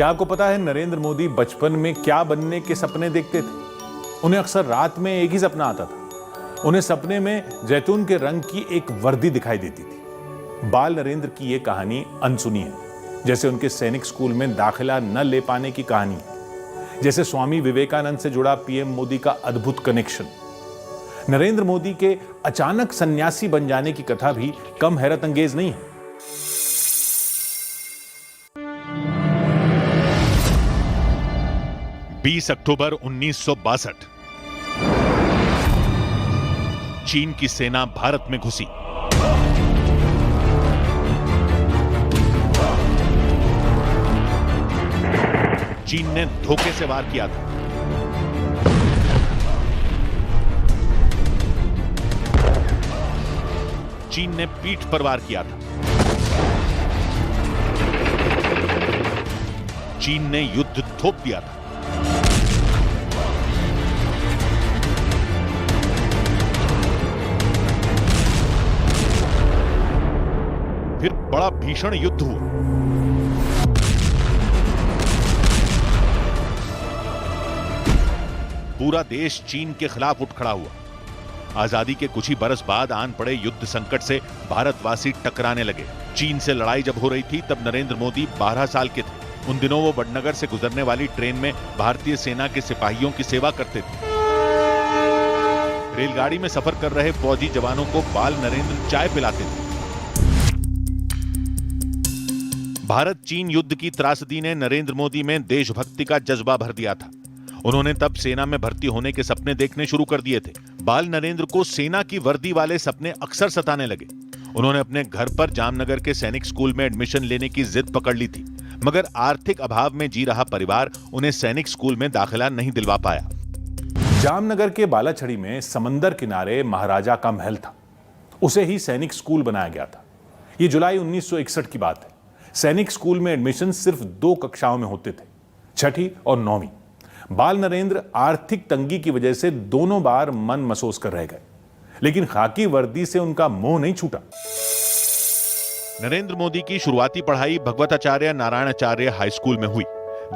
क्या आपको पता है नरेंद्र मोदी बचपन में क्या बनने के सपने देखते थे? उन्हें अक्सर रात में एक ही सपना आता था। उन्हें सपने में जैतून के रंग की एक वर्दी दिखाई देती थी। बाल नरेंद्र की यह कहानी अनसुनी है, जैसे उनके सैनिक स्कूल में दाखिला न ले पाने की कहानी, जैसे स्वामी विवेकानंद से जुड़ा पीएम मोदी का अद्भुत कनेक्शन। नरेंद्र मोदी के अचानक सन्यासी बन जाने की कथा भी कम हैरत अंगेज नहीं है। बीस अक्टूबर 1962 चीन की सेना भारत में घुसी। चीन ने धोखे से वार किया था। चीन ने पीठ पर वार किया था। चीन ने युद्ध थोप दिया था। फिर बड़ा भीषण युद्ध हुआ। पूरा देश चीन के खिलाफ उठ खड़ा हुआ। आजादी के कुछ ही बरस बाद आन पड़े युद्ध संकट से भारतवासी टकराने लगे। चीन से लड़ाई जब हो रही थी तब नरेंद्र मोदी 12 साल के थे। उन दिनों वो वडनगर से गुजरने वाली ट्रेन में भारतीय सेना के सिपाहियों की सेवा करते थे। रेलगाड़ी में सफर कर रहे फौजी जवानों को बाल नरेंद्र चाय पिलाते थे। भारत चीन युद्ध की त्रासदी ने नरेंद्र मोदी में देशभक्ति का जज्बा भर दिया था। उन्होंने तब सेना में भर्ती होने के सपने देखने शुरू कर दिए थे। बाल नरेंद्र को सेना की वर्दी वाले सपने अक्सर सताने लगे। उन्होंने अपने घर पर जामनगर के सैनिक स्कूल में एडमिशन लेने की जिद पकड़ ली थी, मगर आर्थिक अभाव में जी रहा परिवार उन्हें सैनिक स्कूल में दाखिला नहीं दिलवा पाया। जामनगर के बालाछड़ी में समंदर किनारे महाराजा का महल था। उसे ही सैनिक स्कूल बनाया गया था। यह जुलाई 1961 की बात है। सैनिक स्कूल में एडमिशन सिर्फ 2 कक्षाओं में होते थे, 6ठी और 9वीं। बाल नरेंद्र आर्थिक तंगी की वजह से दोनों बार मन मसोस कर रह गए, लेकिन खाकी वर्दी से उनका मोह नहीं छूटा। नरेंद्र मोदी की शुरुआती पढ़ाई भगवताचार्य नारायणाचार्य हाई स्कूल में हुई,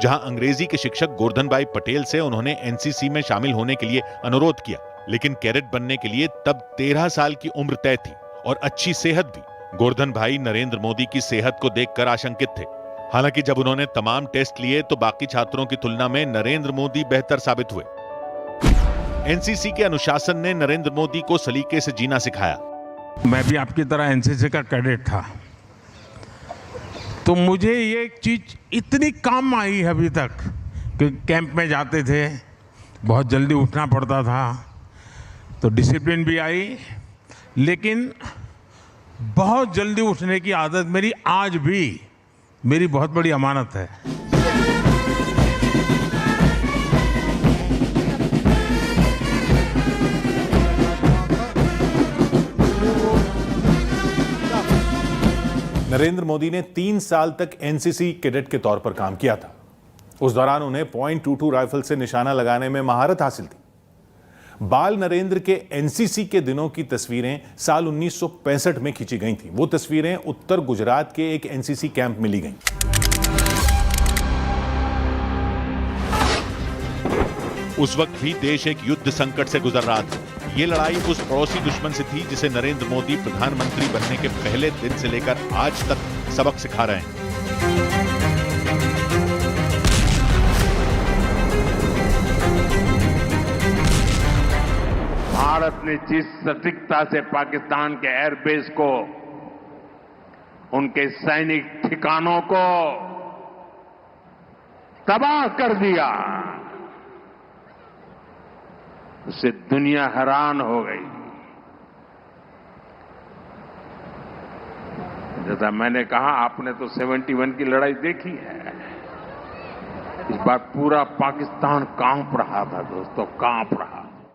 जहां अंग्रेजी के शिक्षक गोवर्धन भाई पटेल से उन्होंने एनसीसी में शामिल होने के लिए अनुरोध किया। लेकिन कैडेट बनने के लिए तब 13 साल की उम्र तय थी और अच्छी सेहत भी। गोवर्धन भाई नरेंद्र मोदी की सेहत को देखकर आशंकित थे। हालांकि जब उन्होंने तमाम टेस्ट लिए तो बाकी छात्रों की तुलना में नरेंद्र मोदी बेहतर साबित हुए। एनसीसी के अनुशासन ने नरेंद्र मोदी को सलीके से जीना सिखाया। मैं भी आपकी तरह एनसीसी का कैडेट था, तो मुझे ये एक चीज इतनी काम आई है अभी तक कि कैंप में जाते थे, बहुत जल्दी उठना पड़ता था, तो डिसिप्लिन भी आई, लेकिन बहुत जल्दी उठने की आदत मेरी आज भी मेरी बहुत बड़ी अमानत है। नरेंद्र मोदी ने 3 साल तक एनसीसी कैडेट के तौर पर काम किया था। उस दौरान उन्हें .22 राइफल से निशाना लगाने में महारत हासिल थी। बाल नरेंद्र के एनसीसी के दिनों की तस्वीरें साल 1965 में खींची गई थी। वो तस्वीरें उत्तर गुजरात के एक एनसीसी कैंप में ली गईं। उस वक्त भी देश एक युद्ध संकट से गुजर रहा था। ये लड़ाई उस पड़ोसी दुश्मन से थी जिसे नरेंद्र मोदी प्रधानमंत्री बनने के पहले दिन से लेकर आज तक सबक सिखा रहे हैं। भारत ने जिस सटीकता से पाकिस्तान के एयरबेस को, उनके सैनिक ठिकानों को तबाह कर दिया, उससे दुनिया हैरान हो गई। जैसा मैंने कहा, आपने तो 71 की लड़ाई देखी है। इस बार पूरा पाकिस्तान कांप रहा था दोस्तों, कांप रहा।